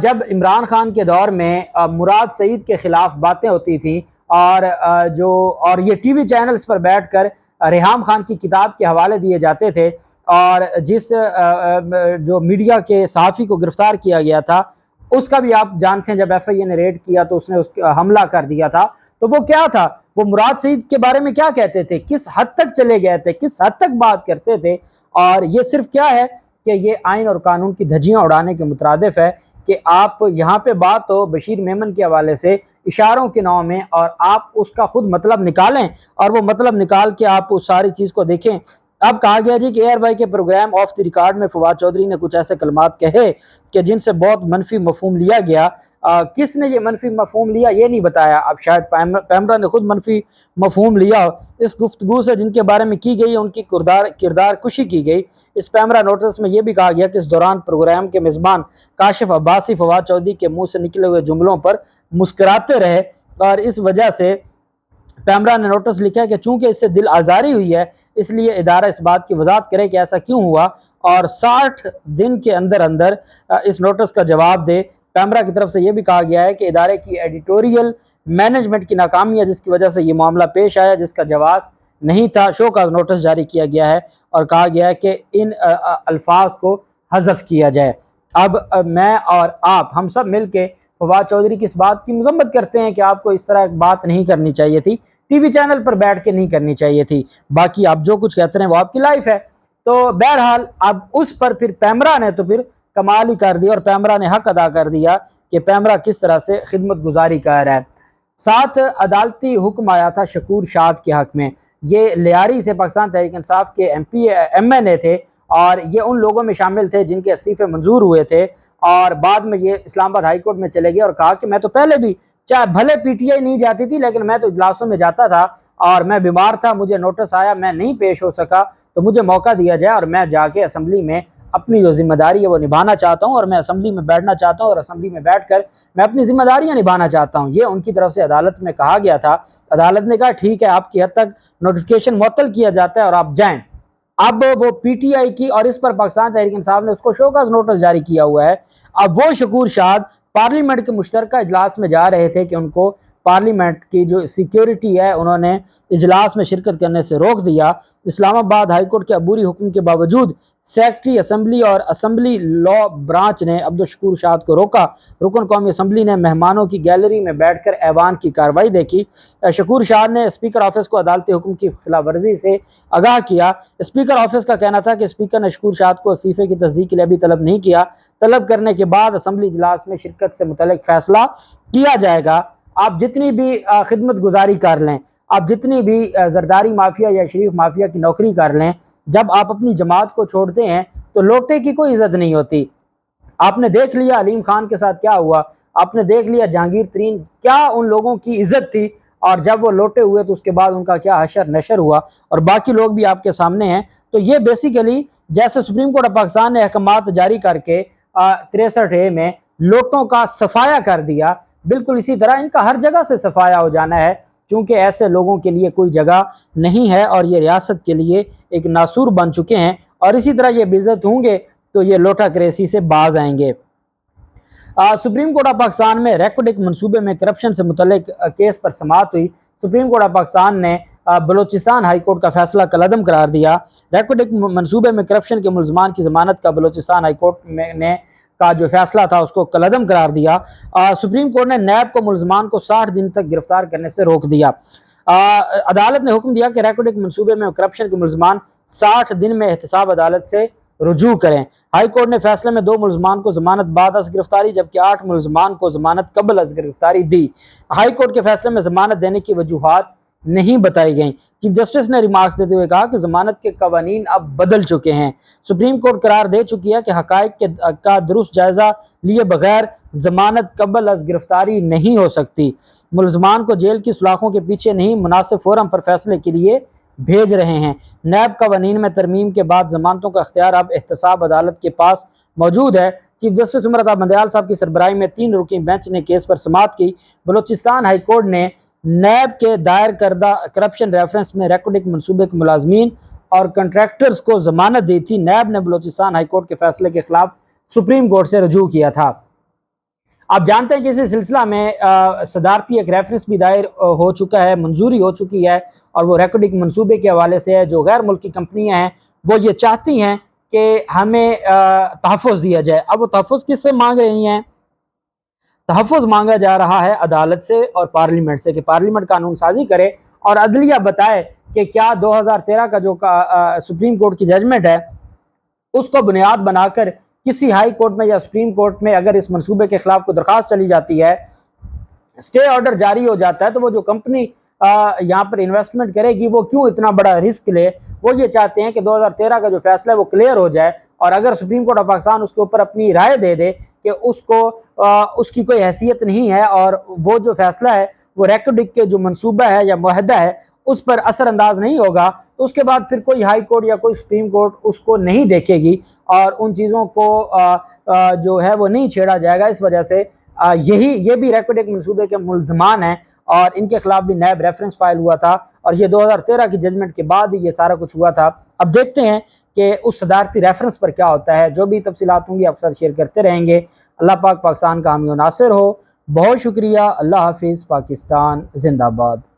جب عمران خان کے دور میں مراد سعید کے خلاف باتیں ہوتی تھیں اور یہ ٹی وی چینلز پر بیٹھ کر ریحام خان کی کتاب کے حوالے دیے جاتے تھے، اور جس جو میڈیا کے صحافی کو گرفتار کیا گیا تھا اس کا بھی آپ جانتے ہیں، جب ایف آئی اے نے ریڈ کیا تو اس نے حملہ کر دیا تھا، تو وہ کیا تھا، وہ مراد سعید کے بارے میں کیا کہتے تھے، کس حد تک چلے گئے تھے، کس حد تک بات کرتے تھے، اور یہ صرف کیا ہے کہ یہ آئین اور قانون کی دھجیاں اڑانے کے مترادف ہے کہ آپ یہاں پہ بات ہو بشیر میمن کے حوالے سے اشاروں کے نام میں، اور آپ اس کا خود مطلب نکالیں اور وہ مطلب نکال کے آپ اس ساری چیز کو دیکھیں۔ اب کہا گیا جی کہ ایئر وائی کے پروگرام آف دی ریکارڈ میں فواد چودھری نے کچھ ایسے کلمات کہے کہ جن سے بہت منفی مفہوم لیا گیا۔ کس نے یہ منفی مفہوم لیا یہ نہیں بتایا، اب شاید پیمرا نے خود منفی مفہوم لیا اس گفتگو سے جن کے بارے میں کی گئی، ان کی کردار کشی کی گئی۔ اس پیمرا نوٹس میں یہ بھی کہا گیا کہ اس دوران پروگرام کے میزبان کاشف عباسی فواد چودھری کے منہ سے نکلے ہوئے جملوں پر مسکراتے رہے، اور اس وجہ سے پیمرا نے نوٹس لکھا کہ چونکہ اس سے دل آزاری ہوئی ہے اس لیے ادارہ اس بات کی وضاحت کرے کہ ایسا کیوں ہوا اور 60 دن کے اندر اندر اس نوٹس کا جواب دے۔ پیمرا کی طرف سے یہ بھی کہا گیا ہے کہ ادارے کی ایڈیٹوریل مینجمنٹ کی ناکامی ہے جس کی وجہ سے یہ معاملہ پیش آیا، جس کا جواز نہیں تھا۔ شو کا نوٹس جاری کیا گیا ہے اور کہا گیا ہے کہ ان الفاظ کو حذف کیا جائے۔ اب میں اور آپ ہم سب مل کے فواد چودھری کی اس بات کی مذمت کرتے ہیں کہ آپ کو اس طرح ایک بات نہیں کرنی چاہیے تھی، ٹی وی چینل پر بیٹھ کے نہیں کرنی چاہیے تھی، باقی آپ جو کچھ کہتے ہیں وہ آپ کی لائف ہے۔ تو بہرحال اب اس پر پھر پیمرا نے تو پھر کمال ہی کر دیا، اور پیمرا نے حق ادا کر دیا کہ پیمرا کس طرح سے خدمت گزاری کر رہا ہے۔ ساتھ عدالتی حکم آیا تھا شکور شاد کے حق میں۔ یہ لیاری سے پاکستان تحریک انصاف کے ایم این اے تھے، اور یہ ان لوگوں میں شامل تھے جن کے استعفے منظور ہوئے تھے، اور بعد میں یہ اسلام آباد ہائی کورٹ میں چلے گئے اور کہا کہ میں تو پہلے بھی چاہے بھلے پی ٹی آئی نہیں جاتی تھی لیکن میں تو اجلاسوں میں جاتا تھا، اور میں بیمار تھا، مجھے نوٹس آیا، میں نہیں پیش ہو سکا، تو مجھے موقع دیا جائے اور میں جا کے اسمبلی میں اپنی جو ذمہ داری ہے وہ نبھانا چاہتا ہوں، اور میں اسمبلی میں بیٹھنا چاہتا ہوں، اور اسمبلی میں بیٹھ کر میں اپنی ذمہ داریاں نبھانا چاہتا ہوں۔ یہ ان کی طرف سے عدالت میں کہا گیا تھا۔ عدالت نے کہا ٹھیک ہے، آپ کی حد تک نوٹیفیکیشن معطل کیا جاتا ہے اور آپ جائیں۔ اب وہ پی ٹی آئی کی، اور اس پر پاکستان تحریک انصاف نے اس کو شوکاز نوٹس جاری کیا ہوا ہے۔ اب وہ شکور شاد پارلیمنٹ کے مشترکہ اجلاس میں جا رہے تھے کہ ان کو پارلیمنٹ کی جو سیکیورٹی ہے انہوں نے اجلاس میں شرکت کرنے سے روک دیا۔ اسلام آباد ہائی کورٹ کے عبوری حکم کے باوجود سیکرٹری اسمبلی اور اسمبلی لا برانچ نے عبدالشکور شاد کو روکا۔ رکن قومی اسمبلی نے مہمانوں کی گیلری میں بیٹھ کر ایوان کی کارروائی دیکھی۔ شکور شاد نے اسپیکر آفس کو عدالتی حکم کی خلاف ورزی سے آگاہ کیا۔ اسپیکر آفس کا کہنا تھا کہ اسپیکر نے شکور شاد کو استعفے کی تصدیق کے لیے ابھی طلب نہیں کیا، طلب کرنے کے بعد اسمبلی اجلاس میں شرکت سے متعلق فیصلہ کیا جائے گا۔ آپ جتنی بھی خدمت گزاری کر لیں، آپ جتنی بھی زرداری مافیا یا شریف مافیا کی نوکری کر لیں، جب آپ اپنی جماعت کو چھوڑتے ہیں تو لوٹے کی کوئی عزت نہیں ہوتی۔ آپ نے دیکھ لیا علیم خان کے ساتھ کیا ہوا، آپ نے دیکھ لیا جہانگیر ترین کیا ان لوگوں کی عزت تھی، اور جب وہ لوٹے ہوئے تو اس کے بعد ان کا کیا حشر نشر ہوا، اور باقی لوگ بھی آپ کے سامنے ہیں۔ تو یہ بیسیکلی جیسے سپریم کورٹ آف پاکستان نے احکامات جاری کر کے 63A میں لوٹوں کا صفایا کر دیا، بالکل اسی طرح ان کا ہر جگہ سے صفایا ہو جانا ہے، چونکہ ایسے لوگوں کے لیے کوئی جگہ نہیں ہے اور یہ ریاست کے لیے ایک ناسور بن چکے ہیں، اور اسی طرح یہ بے عزت ہوں گے تو یہ لوٹا کریسی سے باز آئیں گے۔ سپریم کورٹ آف پاکستان میں ریکوڈک منصوبے میں کرپشن سے متعلق کیس پر سماعت ہوئی۔ سپریم کورٹ آف پاکستان نے بلوچستان ہائی کورٹ کا فیصلہ کالعدم قرار دیا۔ ریکوڈک منصوبے میں کرپشن کے ملزمان کی ضمانت کا بلوچستان ہائی کورٹ نے کا جو فیصلہ تھا اس کو کالعدم قرار دیا۔ سپریم کورٹ نے نیب کو ملزمان کو 60 دن تک گرفتار کرنے سے روک دیا۔ عدالت نے حکم دیا کہ ریکوڈک منصوبے میں کرپشن کے ملزمان 60 دن میں احتساب عدالت سے رجوع کریں۔ ہائی کورٹ نے فیصلے میں 2 ملزمان کو ضمانت بعد از گرفتاری جبکہ 8 ملزمان کو ضمانت قبل از گرفتاری دی۔ ہائی کورٹ کے فیصلے میں ضمانت دینے کی وجوہات نہیں بتائی گئیں۔ چیف جسٹس نے ریمارکس دیتے ہوئے کہا کہ ضمانت کے قوانین اب بدل چکے ہیں۔ سپریم کورٹ قرار دے چکی ہے کہ حقائق کا درست جائزہ لیے بغیر ضمانت قبل از گرفتاری نہیں ہو سکتی۔ ملزمان کو جیل کی سلاخوں کے پیچھے نہیں مناسب فورم پر فیصلے کے لیے بھیج رہے ہیں۔ نیب قوانین میں ترمیم کے بعد ضمانتوں کا اختیار اب احتساب عدالت کے پاس موجود ہے۔ چیف جسٹس عمر عطا بندیال صاحب کی سربراہی میں 3 رکنی بینچ نے کیس پر سماعت کی۔ بلوچستان ہائی کورٹ نے نیب کے دائر کردہ کرپشن ریفرنس میں ریکوڈک منصوبے کے ملازمین اور کنٹریکٹرز کو ضمانت دی تھی۔ نیب نے بلوچستان ہائی کورٹ کے فیصلے کے خلاف سپریم کورٹ سے رجوع کیا تھا۔ آپ جانتے ہیں کہ اسی سلسلہ میں صدارتی ایک ریفرنس بھی دائر ہو چکا ہے، منظوری ہو چکی ہے، اور وہ ریکارڈنگ منصوبے کے حوالے سے ہے۔ جو غیر ملکی کمپنیاں ہیں وہ یہ چاہتی ہیں کہ ہمیں تحفظ دیا جائے۔ اب وہ تحفظ کس سے مانگ رہی ہیں؟ تحفظ مانگا جا رہا ہے عدالت سے اور پارلیمنٹ سے، کہ پارلیمنٹ قانون سازی کرے اور عدلیہ بتائے کہ کیا 2013 کا جو سپریم کورٹ کی ججمنٹ ہے اس کو بنیاد بنا کر کسی ہائی کورٹ میں یا سپریم کورٹ میں اگر اس منصوبے کے خلاف کوئی درخواست چلی جاتی ہے، اسٹے آرڈر جاری ہو جاتا ہے، تو وہ جو کمپنی یہاں پر انویسٹمنٹ کرے گی وہ کیوں اتنا بڑا رسک لے؟ وہ یہ چاہتے ہیں کہ 2013 کا جو فیصلہ ہے وہ کلیئر ہو جائے، اور اگر سپریم کورٹ آف پاکستان اس کے اوپر اپنی رائے دے دے کہ اس کی کوئی حیثیت نہیں ہے اور وہ جو فیصلہ ہے وہ ریکارڈنگ کے جو منصوبہ ہے یا معاہدہ ہے اس پر اثر انداز نہیں ہوگا، تو اس کے بعد پھر کوئی ہائی کورٹ یا کوئی سپریم کورٹ اس کو نہیں دیکھے گی اور ان چیزوں کو جو ہے وہ نہیں چھیڑا جائے گا۔ اس وجہ سے یہ بھی ریکارڈنگ منصوبے کے ملزمان ہیں اور ان کے خلاف بھی نیب ریفرنس فائل ہوا تھا، اور یہ 2013 کی ججمنٹ کے بعد ہی یہ سارا کچھ ہوا تھا۔ اب دیکھتے ہیں کہ اس صدارتی ریفرنس پر کیا ہوتا ہے۔ جو بھی تفصیلات ہوں گی آپ کے ساتھ شیئر کرتے رہیں گے۔ اللہ پاک پاکستان کا حامی و ناصر ہو۔ بہت شکریہ۔ اللہ حافظ۔ پاکستان زندہ باد۔